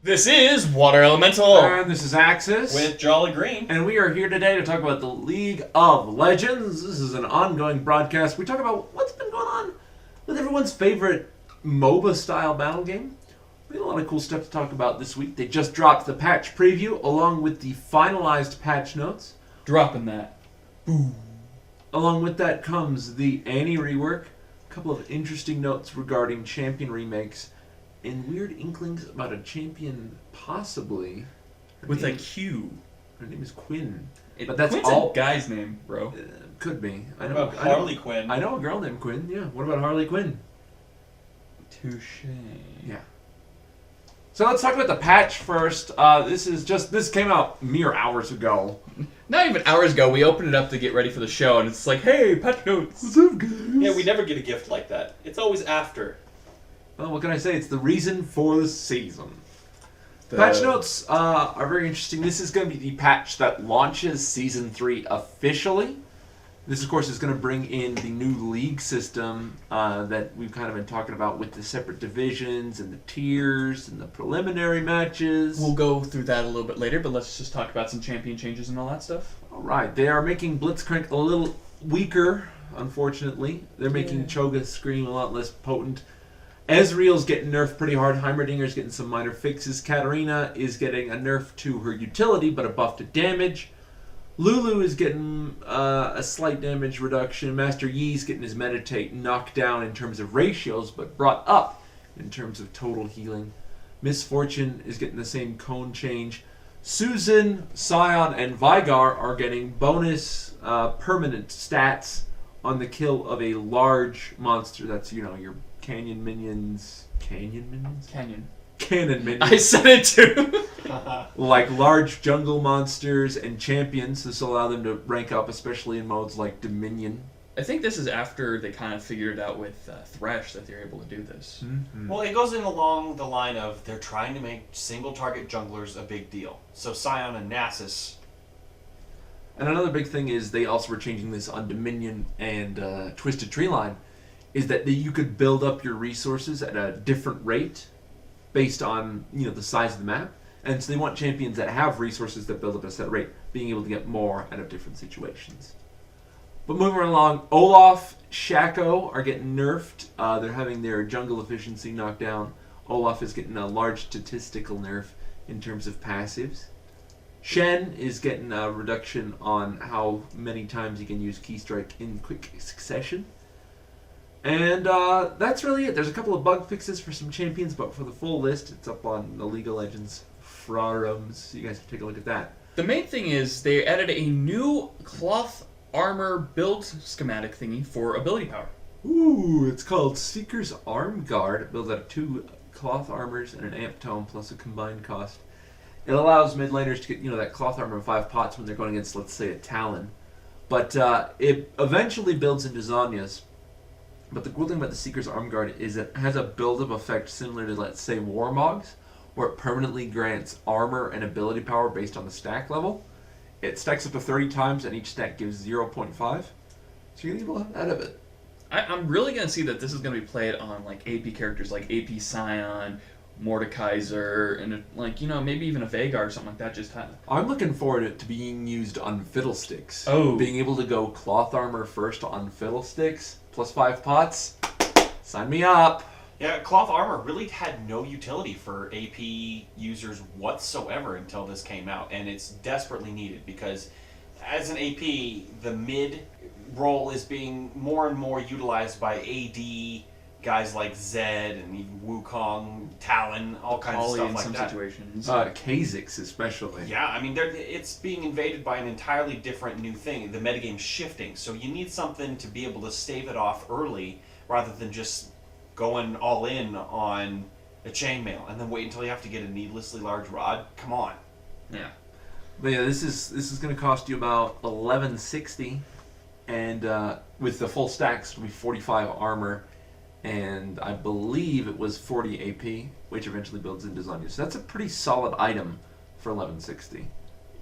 This is Water Elemental. And this is Axis. With Jolly Green. And we are here today to talk about the League of Legends. This is an ongoing broadcast. We talk about what's been going on with everyone's favorite MOBA-style battle game. We had a lot of cool stuff to talk about this week. They just dropped the patch preview along with the finalized patch notes. Dropping that. Boom. Along with that comes the Annie rework, a couple of interesting notes regarding champion remakes, and weird inklings about a champion possibly. With a Q. Her name is Quinn. But that's Quinn's all a guy's name, bro. Could be. What about Harley Quinn? I know a girl named Quinn, yeah. What about Harley Quinn? Touche. Yeah. So let's talk about the patch first. This came out mere hours ago. Not even hours ago. We opened it up to get ready for the show, and it's like, hey, patch notes. What's up, guys? Yeah, we never get a gift like that. It's always after. Well, what can I say? It's the reason for the season. Patch notes are very interesting. This is going to be the patch that launches Season 3 officially. This, of course, is going to bring in the new league system that we've kind of been talking about with the separate divisions and the tiers and the preliminary matches. We'll go through that a little bit later, but let's just talk about some champion changes and all that stuff. All right. They are making Blitzcrank a little weaker, unfortunately. They're making Cho'Gath Scream a lot less potent. Ezreal's getting nerfed pretty hard. Heimerdinger's getting some minor fixes. Katarina is getting a nerf to her utility, but a buff to damage. Lulu is getting a slight damage reduction. Master Yi's getting his Meditate knocked down in terms of ratios, but brought up in terms of total healing. Miss Fortune is getting the same cone change. Susan, Scion, and Vigar are getting bonus permanent stats on the kill of a large monster. That's, your Canyon minions. Canyon minions? Cannon minions. I said it too. Like large jungle monsters and champions. This will allow them to rank up, especially in modes like Dominion. I think this is after they kind of figured out with Thresh that they're able to do this. Mm-hmm. Well, it goes in along the line of they're trying to make single-target junglers a big deal. So Scion and Nasus. And another big thing is they also were changing this on Dominion and Twisted Treeline, is that you could build up your resources at a different rate based on the size of the map. And so they want champions that have resources that build up at a set rate, being able to get more out of different situations. But moving right along, Olaf, Shaco are getting nerfed. They're having their jungle efficiency knocked down. Olaf is getting a large statistical nerf in terms of passives. Shen is getting a reduction on how many times he can use Keystrike in quick succession. And that's really it. There's a couple of bug fixes for some champions, but for the full list, it's up on the League of Legends forums. So you guys can take a look at that. The main thing is they added a new cloth armor build schematic thingy for ability power. Ooh, it's called Seeker's Arm Guard. It builds out of 2 cloth armors and an amp tome plus a combined cost. It allows mid laners to get that cloth armor in 5 pots when they're going against, let's say, a Talon. But it eventually builds into Zanya's. But the cool thing about the Seeker's Arm Guard is it has a build-up effect similar to, let's say, Warmog's, where it permanently grants armor and ability power based on the stack level. It stacks up to 30 times, and each stack gives 0.5. So you're going to get a lot out of it. I'm really going to see that this is going to be played on like AP characters like AP Scion, Mordekaiser, and maybe even a Veigar or something like that. I'm looking forward to being used on Fiddlesticks. Oh. Being able to go cloth armor first on Fiddlesticks, plus 5 pots. Sign me up. Yeah, cloth armor really had no utility for AP users whatsoever until this came out, and it's desperately needed because as an AP, the mid role is being more and more utilized by AD guys like Zed and even Wukong, Talon, all kinds of stuff in like some that. situations. Kha'Zix especially. Yeah, I mean, it's being invaded by an entirely different new thing. The metagame's shifting, so you need something to be able to stave it off early rather than just going all in on a chainmail and then wait until you have to get a needlessly large rod. Come on. Yeah. But yeah, this is going to cost you about $11.60, and with the full stacks, it'll be 45 armor. And I believe it was 40 AP, which eventually builds into Zanya. So that's a pretty solid item for $11.60.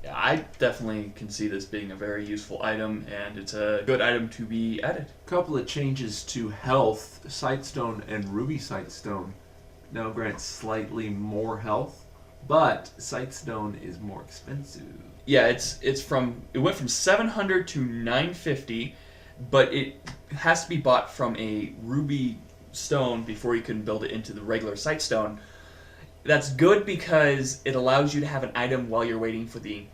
Yeah, I definitely can see this being a very useful item, and it's a good item to be added. A couple of changes to health. Sightstone and Ruby Sightstone now grant slightly more health But Sightstone is more expensive. Yeah, it went from 700 to 950, but it has to be bought from a ruby stone before you can build it into the regular Sightstone. That's good because it allows you to have an item while you're waiting for the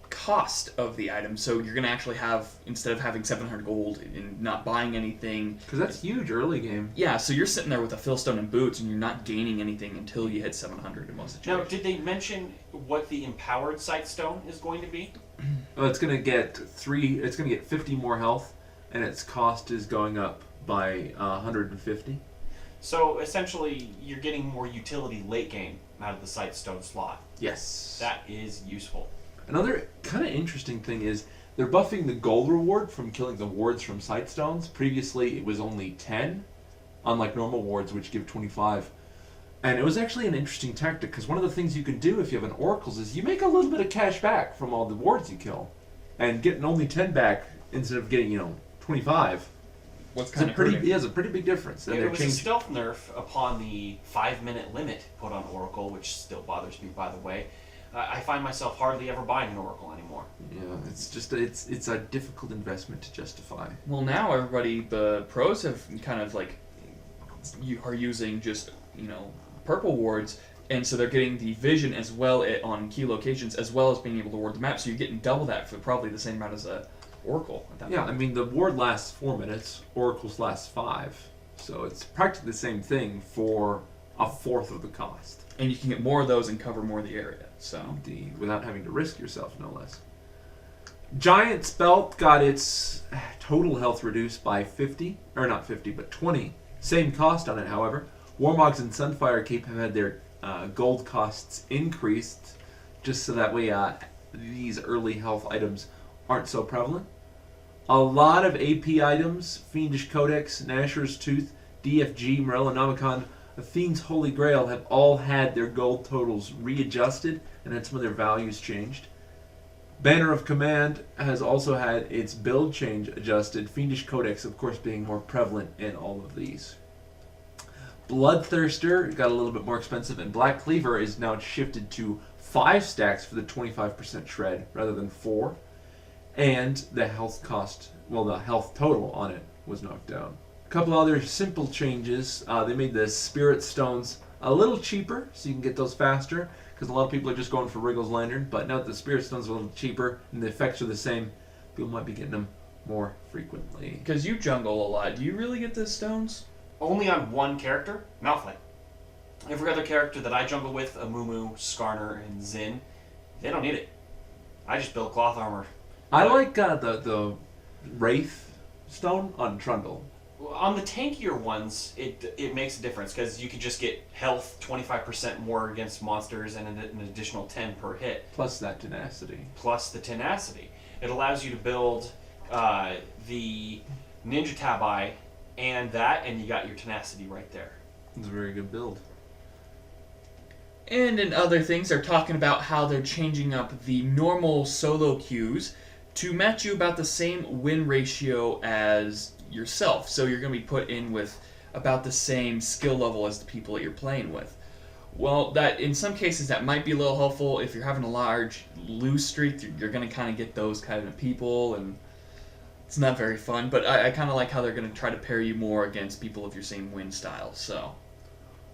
cost of the item. So you're going to actually have, instead of having 700 gold and not buying anything... Because that's huge early game. Yeah, so you're sitting there with a fillstone and boots and you're not gaining anything until you hit 700 in most situations. Now, did they mention what the empowered Sightstone is going to be? Well, it's going to get 50 more health, and its cost is going up by 150. So essentially, you're getting more utility late game out of the Sightstone slot. Yes. That is useful. Another kind of interesting thing is they're buffing the gold reward from killing the wards from Sightstones. Previously, it was only 10, unlike normal wards, which give 25. And it was actually an interesting tactic, because one of the things you can do if you have an Oracles is you make a little bit of cash back from all the wards you kill. And getting only 10 back instead of getting, 25. What's kind of hurting? It's a pretty big difference. And It was a stealth nerf upon the 5-minute limit put on Oracle, which still bothers me, by the way. I find myself hardly ever buying an Oracle anymore. Yeah, it's just it's a difficult investment to justify. Well, now everybody, the pros have kind of like, you are using just, purple wards, and so they're getting the vision as well on key locations, as well as being able to ward the map, so you're getting double that for probably the same amount as a Oracle at that Yeah, point. I mean, the ward lasts 4 minutes, Oracles last 5, so it's practically the same thing for a fourth of the cost. And you can get more of those and cover more of the area, so... Indeed, without having to risk yourself, no less. Giant's Belt got its total health reduced by 50, or not 50, but 20. Same cost on it, however. Warmogs and Sunfire Cape have had their gold costs increased, just so that way these early health items aren't so prevalent. A lot of AP items, Fiendish Codex, Nashor's Tooth, DFG, Morellonomicon, Athene's Holy Grail have all had their gold totals readjusted and had some of their values changed. Banner of Command has also had its build change adjusted, Fiendish Codex of course being more prevalent in all of these. Bloodthirster got a little bit more expensive, and Black Cleaver is now shifted to 5 stacks for the 25% shred rather than 4. And the health the health total on it was knocked down. A couple other simple changes. They made the Spirit Stones a little cheaper, so you can get those faster, because a lot of people are just going for Wriggle's Lantern, but now that the Spirit Stones are a little cheaper and the effects are the same, people might be getting them more frequently. Because you jungle a lot, do you really get the stones? Only on one character, Malphite. Every other character that I jungle with, Amumu, Skarner, and Zin, they don't need it. I just build cloth armor. I like the Wraith Stone on Trundle. On the tankier ones, it makes a difference, because you can just get health 25% more against monsters and an additional 10 per hit. Plus that tenacity. Plus the tenacity. It allows you to build the Ninja Tabai and you got your tenacity right there. It's a very good build. And in other things, they're talking about how they're changing up the normal solo queues to match you about the same win ratio as yourself. So you're going to be put in with about the same skill level as the people that you're playing with. Well, that in some cases that might be a little helpful. If you're having a large lose streak, you're going to kind of get those kind of people, and it's not very fun. But I kind of like how they're going to try to pair you more against people of your same win style. So,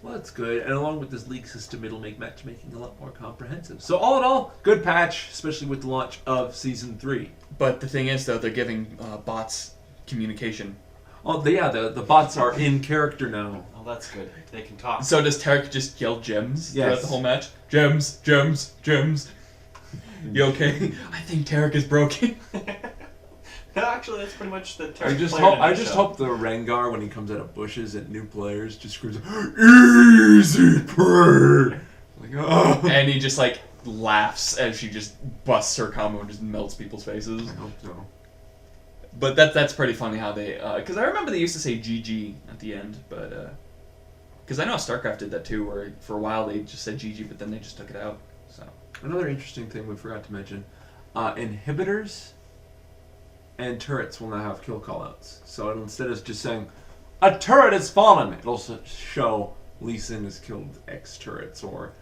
well, that's good. And along with this league system, it'll make matchmaking a lot more comprehensive. So all in all, good patch, especially with the launch of Season 3. But the thing is, though, they're giving bots communication. Oh, yeah, the bots are in character now. Oh, that's good. They can talk. So does Tarek just yell gems throughout Yes. the whole match? Gems, gems, gems. You okay? I think Tarek is broken. Actually, that's pretty much the I just player in a hope nutshell. the Rengar, when he comes out of bushes at new players, just screams, "Easy prey!" Like, oh. And he just like laughs as she just busts her combo and just melts people's faces. I hope so. But that's pretty funny how they, because I remember they used to say GG at the end, but because I know StarCraft did that too, where for a while they just said GG, but then they just took it out. So Another interesting thing we forgot to mention, inhibitors and turrets will now have kill callouts. So instead of just saying, "A turret has fallen," it'll show Lee Sin has killed X turrets, or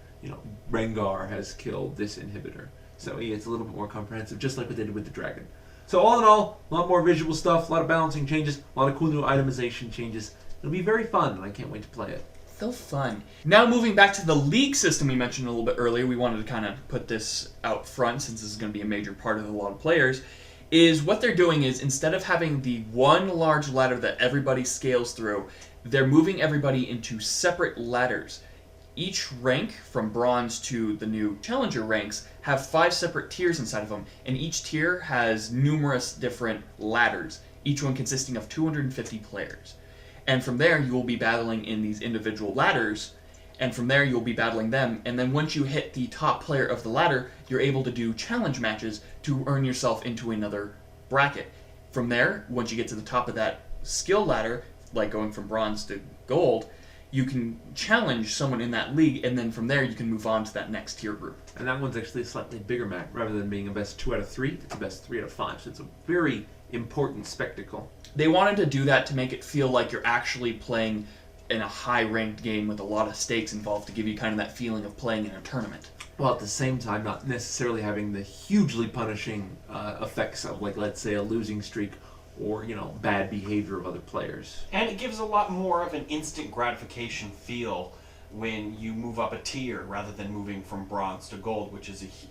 Rengar has killed this inhibitor. So it's a little bit more comprehensive, just like we did with the dragon. So all in all, a lot more visual stuff, a lot of balancing changes, a lot of cool new itemization changes. It'll be very fun, and I can't wait to play it. So fun. Now moving back to the league system we mentioned a little bit earlier, we wanted to kind of put this out front since this is going to be a major part of a lot of players, is what they're doing is instead of having the one large ladder that everybody scales through, they're moving everybody into separate ladders. Each rank, from bronze to the new challenger ranks, have 5 separate tiers inside of them, and each tier has numerous different ladders, each one consisting of 250 players. And from there, you will be battling in these individual ladders, and from there, you'll be battling them, and then once you hit the top player of the ladder, you're able to do challenge matches to earn yourself into another bracket. From there, once you get to the top of that skill ladder, like going from bronze to gold, you can challenge someone in that league, and then from there you can move on to that next tier group. And that one's actually a slightly bigger map. Rather than being a best 2 out of 3, it's a best 3 out of 5. So it's a very important spectacle. They wanted to do that to make it feel like you're actually playing in a high-ranked game with a lot of stakes involved, to give you kind of that feeling of playing in a tournament. While at the same time not necessarily having the hugely punishing effects of, like, let's say, a losing streak or, bad behavior of other players. And it gives a lot more of an instant gratification feel when you move up a tier rather than moving from bronze to gold,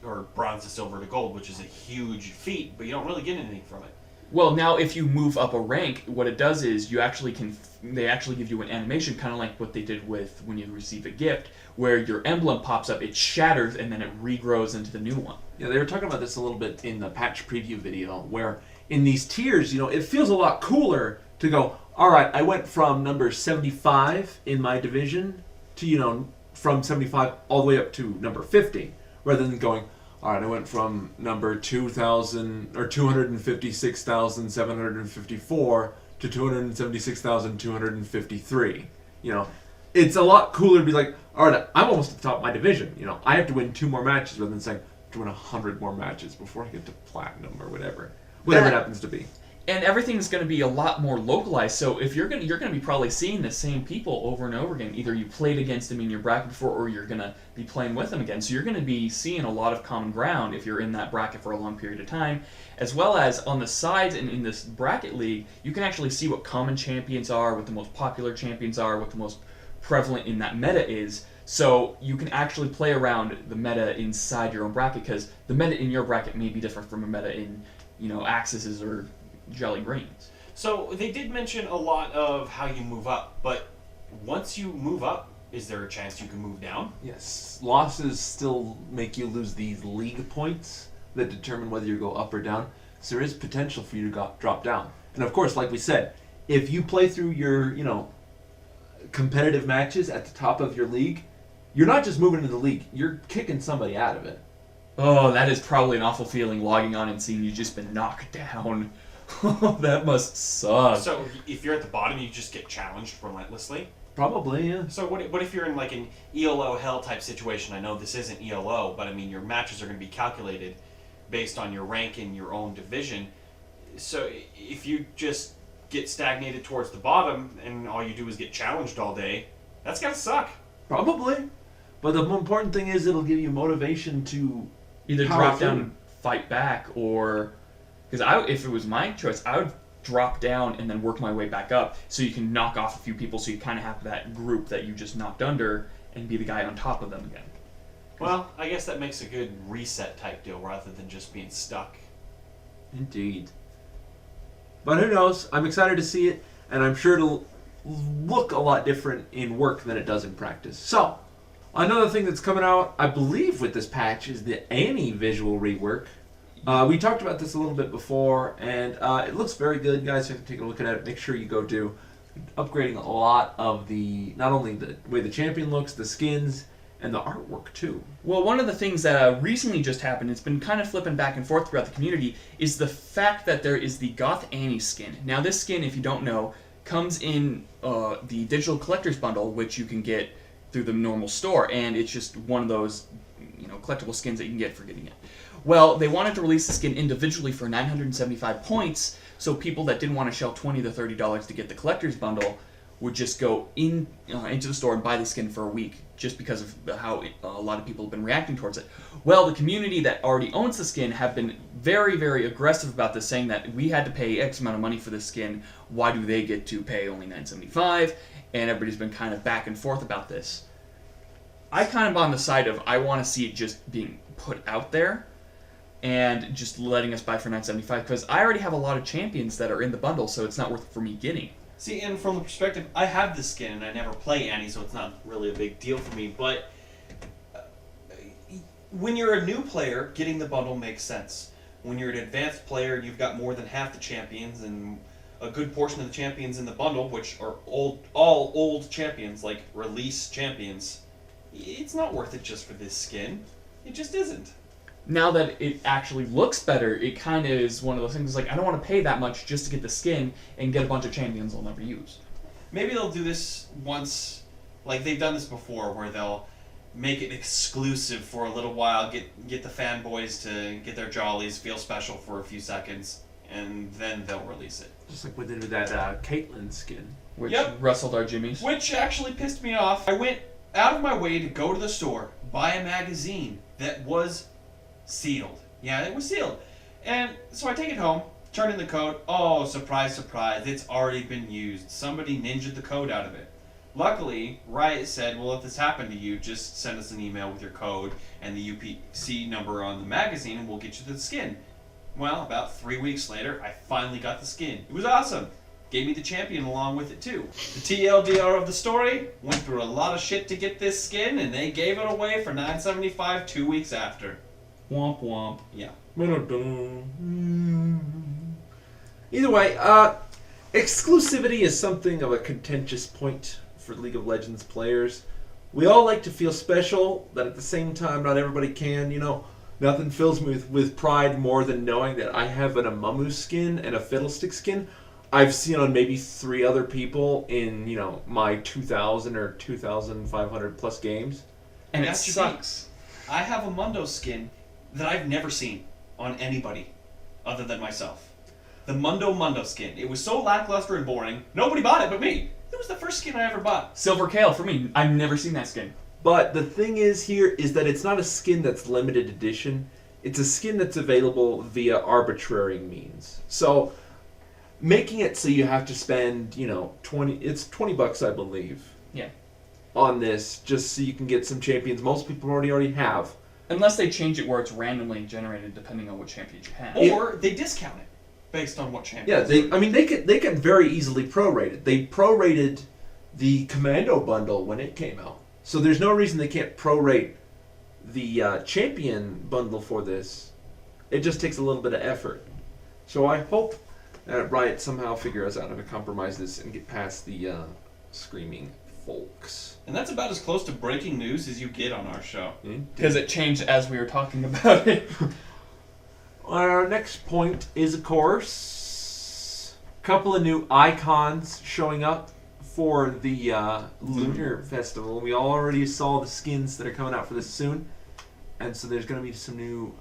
or bronze to silver to gold, which is a huge feat, but you don't really get anything from it. Well, now if you move up a rank, what it does is they actually give you an animation, kind of like what they did with when you receive a gift, where your emblem pops up, it shatters, and then it regrows into the new one. Yeah, they were talking about this a little bit in the patch preview video, where in these tiers, it feels a lot cooler to go, all right, I went from number 75 in my division to, from 75 all the way up to number 50, rather than going, all right, I went from number 2,000 or 256,754 to 276,253. It's a lot cooler to be like, all right, I'm almost at the top of my division. I have to win 2 more matches rather than saying, I have to win 100 more matches before I get to platinum or whatever it happens to be. And everything's going to be a lot more localized. So if you're going to be probably seeing the same people over and over again. Either you played against them in your bracket before, or you're going to be playing with them again. So you're going to be seeing a lot of common ground if you're in that bracket for a long period of time, as well as on the sides and in this bracket league, you can actually see what common champions are, what the most popular champions are, what the most prevalent in that meta is. So you can actually play around the meta inside your own bracket, because the meta in your bracket may be different from a meta in Axis's or Jelly Greens. So they did mention a lot of how you move up, but once you move up, is there a chance you can move down? Yes. Losses still make you lose these league points that determine whether you go up or down. So there is potential for you to drop down. And of course, like we said, if you play through your, competitive matches at the top of your league, you're not just moving into the league, you're kicking somebody out of it. Oh, that is probably an awful feeling, logging on and seeing you just been knocked down. That must suck. So if you're at the bottom, you just get challenged relentlessly? Probably, yeah. So what if you're in like an ELO hell type situation? I know this isn't ELO, but I mean your matches are going to be calculated based on your rank in your own division. So if you just get stagnated towards the bottom and all you do is get challenged all day, that's got to suck. Probably. But the more important thing is it'll give you motivation to either drop down and fight back, or... Because if it was my choice, I would drop down and then work my way back up, so you can knock off a few people, so you kind of have that group that you just knocked under and be the guy on top of them again. Well, I guess that makes a good reset type deal rather than just being stuck. Indeed. But who knows? I'm excited to see it, and I'm sure it'll look a lot different in work than it does in practice. So, another thing that's coming out, I believe, with this patch is the Annie visual rework. We talked about this a little bit before, and it looks very good, guys. You have to take a look at it. Make sure you go do. Upgrading a lot of not only the way the champion looks, the skins, and the artwork too. Well, one of the things that recently just happened, it's been kind of flipping back and forth throughout the community, is the fact that there is the Goth Annie skin. Now this skin, if you don't know, comes in the digital collector's bundle, which you can get through the normal store, and it's just one of those collectible skins that you can get for getting it. Well, they wanted to release the skin individually for 975 points, so people that didn't want to shell $20 to $30 to get the collector's bundle would just go into the store and buy the skin for a week just because of how a lot of people have been reacting towards it. Well, the community that already owns the skin have been very, very aggressive about this, saying that we had to pay X amount of money for this skin. Why do they get to pay only $9.75? And everybody's been kind of back and forth about this. I kind of on the side of I want to see it just being put out there and just letting us buy for $9.75 because I already have a lot of champions that are in the bundle, so it's not worth it for me getting. See, and from the perspective, I have the skin and I never play Annie, so it's not really a big deal for me. But when you're a new player, getting the bundle makes sense. When you're an advanced player and you've got more than half the champions and a good portion of the champions in the bundle, which are all old champions, like release champions, it's not worth it just for this skin. It just isn't. Now that it actually looks better, it kind of is one of those things like, I don't want to pay that much just to get the skin and get a bunch of champions I'll never use. Maybe they'll do this once, like they've done this before, where they'll make it exclusive for a little while, get the fanboys to get their jollies, feel special for a few seconds, and then they'll release it. Just like we did with that Caitlyn skin. Which Yep. wrestled our Jimmies. Which actually pissed me off. I went out of my way to go to the store, buy a magazine that was sealed. Yeah, it was sealed. And so I take it home, turn in the code. Oh, surprise, surprise. It's already been used. Somebody ninja'd the code out of it. Luckily, Riot said, well, if this happened to you, just send us an email with your code and the UPC number on the magazine and we'll get you the skin. Well, about 3 weeks later, I finally got the skin. It was awesome. Gave me the champion along with it too. The TLDR of the story, went through a lot of shit to get this skin and they gave it away for $9.75 2 weeks after. Womp womp. Yeah. Either way, exclusivity is something of a contentious point for League of Legends players. We all like to feel special, but at the same time, not everybody can. You know, nothing fills me with pride more than knowing that I have an Amumu skin and a Fiddlestick skin I've seen on maybe 3 other people in, you know, my 2,000 or 2,500 plus games. And it That's the sucks. I have a Mundo skin that I've never seen on anybody other than myself. The Mundo skin. It was so lackluster and boring. Nobody bought it but me. It was the first skin I ever bought. Silver Kale for me. I've never seen that skin. But the thing is here is that it's not a skin that's limited edition. It's a skin that's available via arbitrary means. So making it so you have to spend, you know, it's $20 I believe. Yeah. On this just so you can get some champions most people already have. Unless they change it where it's randomly generated depending on what champions you have. Or they discount it based on what champion. Yeah, they can very easily prorate it. They prorated the Commando bundle when it came out. So there's no reason they can't prorate the champion bundle for this. It just takes a little bit of effort. So I hope that Riot somehow figures out how to compromise this and get past the screaming folks. And that's about as close to breaking news as you get on our show. Because it changed as we were talking about it. Our next point is, of course, a couple of new icons showing up for the Lunar Festival. We already saw the skins that are coming out for this soon. And so there's going to be some new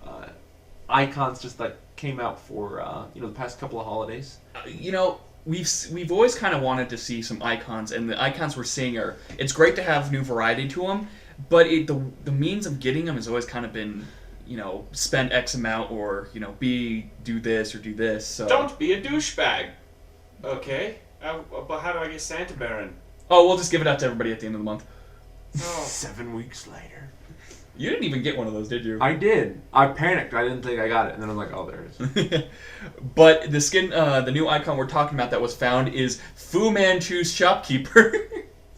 icons just like came out for the past couple of holidays. You know, we've always kind of wanted to see some icons, and the icons we're seeing are, it's great to have new variety to them, but the means of getting them has always kind of been, you know, spend X amount or, you know, do this or do this. So Don't be a douchebag. Okay. But how do I get Santa Baron? Oh, we'll just give it out to everybody at the end of the month. Oh. 7 weeks later. You didn't even get one of those, did you? I did. I panicked. I didn't think I got it. And then I'm like, oh, there it is. But the skin, the new icon we're talking about that was found is Fu Manchu's shopkeeper.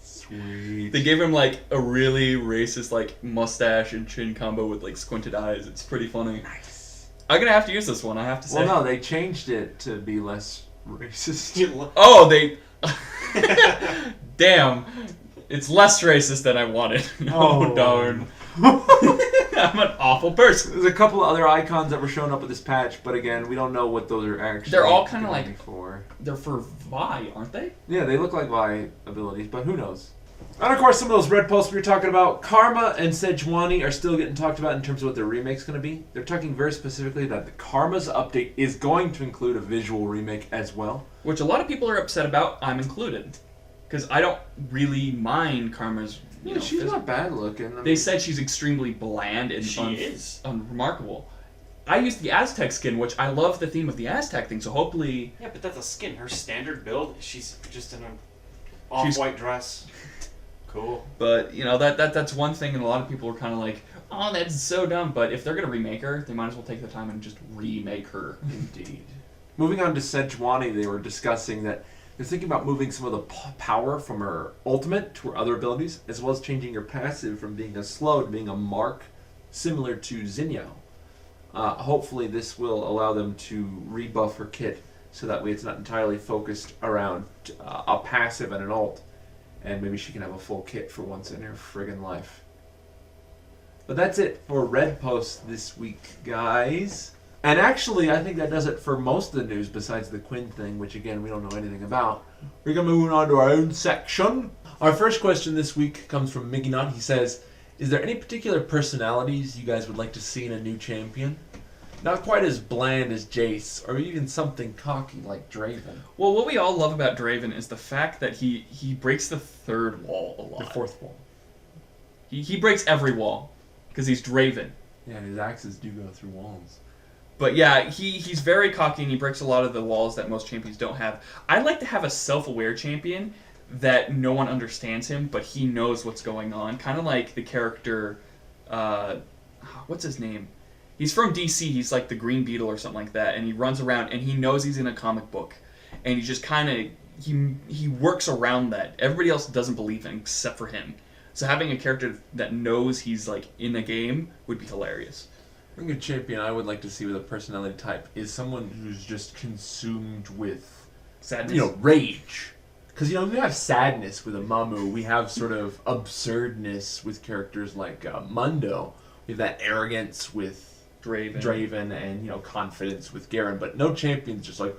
Sweet. They gave him like a really racist like mustache and chin combo with like squinted eyes. It's pretty funny. Nice. I'm gonna have to use this one, I have to say. Well, no, they changed it to be less racist. Oh, they... Damn. It's less racist than I wanted. Oh, darn. I'm an awful person. There's a couple of other icons that were showing up with this patch, but again, we don't know what those are actually. They're all kind of gonna be like... for. They're for Vi, aren't they? Yeah, they look like Vi abilities, but who knows? And of course, some of those red posts we were talking about, Karma and Sejuani are still getting talked about in terms of what their remake's going to be. They're talking very specifically that the Karma's update is going to include a visual remake as well. Which a lot of people are upset about, I'm included. Because I don't really mind Karma's. Yeah, she's not bad looking. I mean, They said she's extremely bland and She is. unremarkable. I used the Aztec skin, which I love the theme of the Aztec thing, so hopefully... Yeah, but that's a skin. Her standard build, she's just in an off-white dress. Cool. But, you know, that's one thing, and a lot of people were kind of like, oh, that's so dumb. But if they're going to remake her, they might as well take the time and just remake her. Indeed. Moving on to Sejuani, they were discussing that they're thinking about moving some of the power from her ultimate to her other abilities, as well as changing her passive from being a slow to being a mark, similar to Zinyo. Hopefully this will allow them to rebuff her kit, so that way it's not entirely focused around a passive and an ult, and maybe she can have a full kit for once in her friggin' life. But that's it for Red Post this week, guys. And actually, I think that does it for most of the news besides the Quinn thing, which again, we don't know anything about. We're going to move on to our own section. Our first question this week comes from Miggy Knott. He says, is there any particular personalities you guys would like to see in a new champion? Not quite as bland as Jace, or even something cocky like Draven. Well, what we all love about Draven is the fact that he breaks the third wall a lot. The fourth wall. He breaks every wall, because he's Draven. Yeah, his axes do go through walls. But yeah, he's very cocky and he breaks a lot of the walls that most champions don't have. I'd like to have a self-aware champion that no one understands him, but he knows what's going on. Kind of like the character, what's his name? He's from DC, he's like the Green Beetle or something like that, and he runs around and he knows he's in a comic book. And he just kind of, he works around that. Everybody else doesn't believe in except for him. So having a character that knows he's like in the game would be hilarious. I think a champion I would like to see with a personality type is someone who's just consumed with Sadness. Rage. Because, we have sadness with Amamu. We have sort of absurdness with characters like Mundo. We have that arrogance with Draven and, confidence with Garen. But no champion's just like,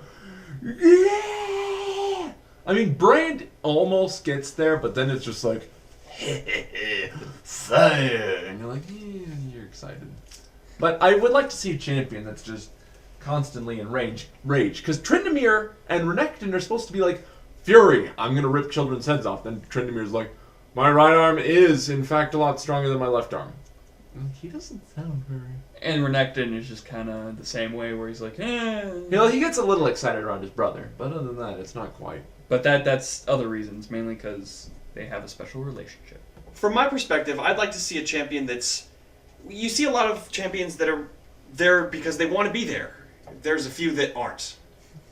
yeah! I mean, Brand almost gets there, but then it's just like, fire! And you're like, yeah, you're excited. But I would like to see a champion that's just constantly in rage. Because Tryndamere and Renekton are supposed to be like, Fury, I'm going to rip children's heads off. Then Tryndamere's like, my right arm is, in fact, a lot stronger than my left arm. And he doesn't sound very... And Renekton is just kind of the same way, where he's like, eh. He gets a little excited around his brother. But other than that, it's not quite. But that's other reasons, mainly because they have a special relationship. From my perspective, I'd like to see a champion that's... You see a lot of champions that are there because they want to be there. There's a few that aren't.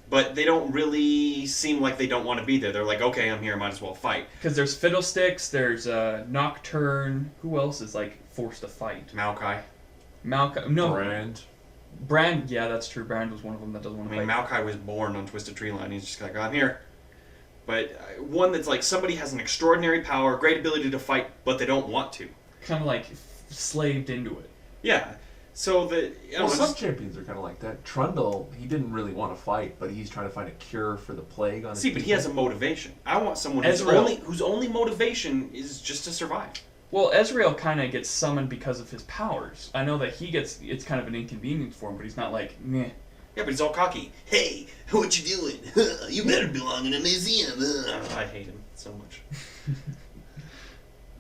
But they don't really seem like they don't want to be there. They're like, okay, I'm here, might as well fight. Because there's Fiddlesticks, there's Nocturne. Who else is like forced to fight? Maokai. No. Brand, yeah, that's true. Brand was one of them that doesn't want to fight. Maokai was born on Twisted Tree Line. He's just like, I'm here. But one that's like somebody has an extraordinary power, great ability to fight, but they don't want to. Kind of like slaved into it. Yeah. So some champions are kind of like that. Trundle, he didn't really want to fight, but he's trying to find a cure for the plague on his but he has a motivation. I want someone whose only motivation is just to survive. Well, Ezreal kind of gets summoned because of his powers. I know that it's kind of an inconvenience for him, but he's not like, meh. Yeah, but he's all cocky. Hey, what you doing? You better belong in a museum. I hate him so much.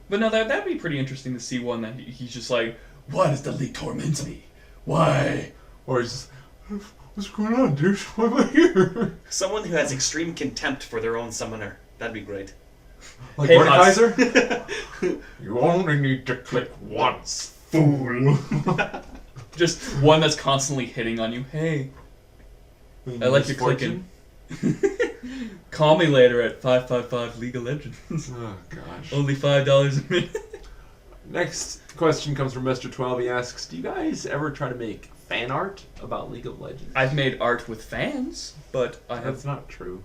But no, that'd be pretty interesting to see one that he's just like, why does the league torment me? Why? Or he's just, what's going on, dude? Why am I here? Someone who has extreme contempt for their own summoner. That'd be great. Like Mordekaiser? You only need to click once, fool. Just one that's constantly hitting on you. Hey, I like your clicking. Call me later at 555 League of Legends. Oh, gosh. Only $5 a minute. Next question comes from Mr. 12. He asks, do you guys ever try to make fan art about League of Legends? I've made art with fans, but I have... That's not true.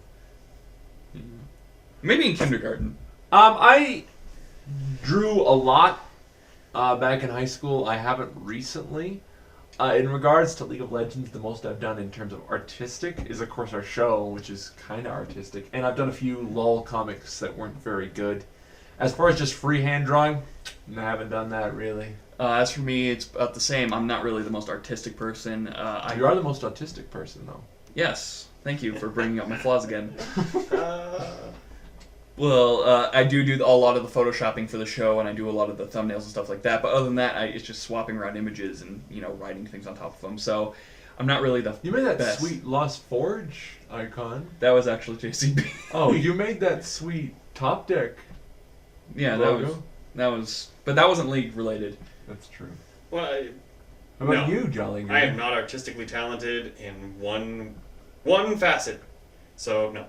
Maybe in kindergarten. I drew a lot back in high school. I haven't recently. In regards to League of Legends, the most I've done in terms of artistic is, of course, our show, which is kind of artistic. And I've done a few LOL comics that weren't very good. As far as just freehand drawing, I haven't done that, really. As for me, it's about the same. I'm not really the most artistic person. You are the most autistic person, though. Yes. Thank you for bringing up my flaws again. Well, I do a lot of the photoshopping for the show, and I do a lot of the thumbnails and stuff like that. But other than that, it's just swapping around images and writing things on top of them. So I'm not really the You made that best. sweet Lost Forge icon. That was actually JCB. Oh, you made that sweet Top Deck Yeah, logo. that was, but that wasn't League related. That's true. Well, How about No. you, Jolly Green? I am not artistically talented in one facet, so no.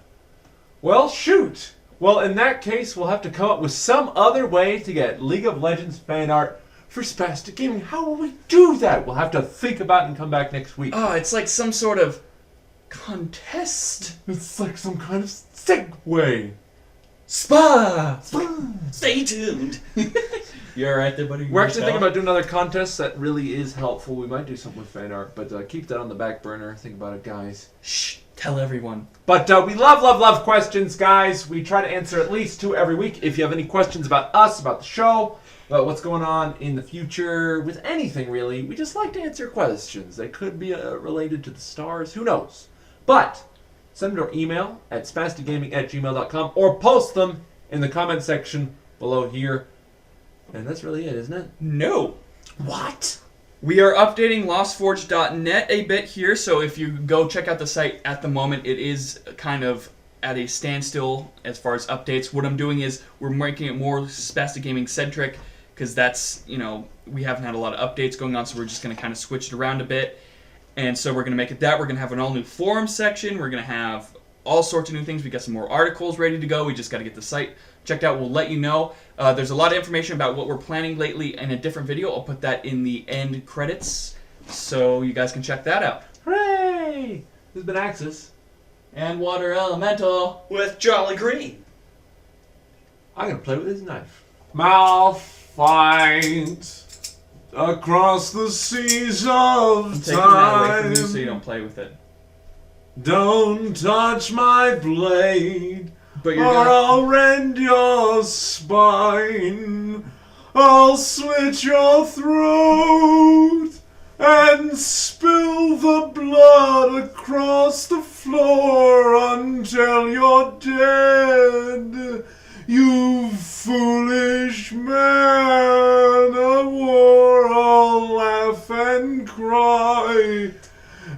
Well, shoot. Well, in that case, we'll have to come up with some other way to get League of Legends fan art for Spastic Gaming. How will we do that? We'll have to think about it and come back next week. Oh, it's like some sort of contest. It's like some kind of segue. Spa. Stay tuned. You alright there, buddy? We're actually thinking about doing another contest that really is helpful. We might do something with fan art, but keep that on the back burner. Think about it, guys. Shh. Tell everyone. But we love questions, guys. We try to answer at least 2 every week. If you have any questions about us, about the show, about what's going on in the future, with anything really, we just like to answer questions. They could be related to the stars. Who knows? But send them to our email at spasticgaming@gmail.com or post them in the comment section below here. And that's really it, isn't it? No. What? We are updating LostForge.net a bit here, so if you go check out the site at the moment, it is kind of at a standstill as far as updates. What I'm doing is we're making it more Spastic Gaming centric, because that's, we haven't had a lot of updates going on, so we're just going to kind of switch it around a bit. And so we're going to make it that. We're going to have an all-new forum section. We're going to have all sorts of new things. We got some more articles ready to go. We just got to get the site checked out. We'll let you know. There's a lot of information about what we're planning lately in a different video. I'll put that in the end credits, so you guys can check that out. Hooray! This has been Axis. And Water Elemental. With Jolly Green. I'm gonna play with his knife. Malfight across the seas of I'm taking that away from you time. so you don't play with it. Don't touch my blade, But or you're gonna... I'll rend your spine. I'll slit your throat and spill the blood across the floor until you're dead. You foolish man of war, I'll laugh and cry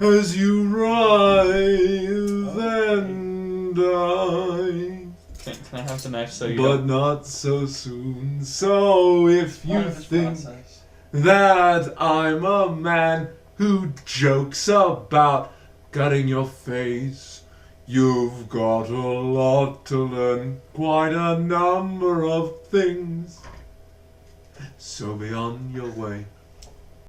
as you writhe and die. Can I have the knife so you But don't... not so soon. So if you think that I'm a man who jokes about cutting your face, you've got a lot to learn, quite a number of things. So be on your way.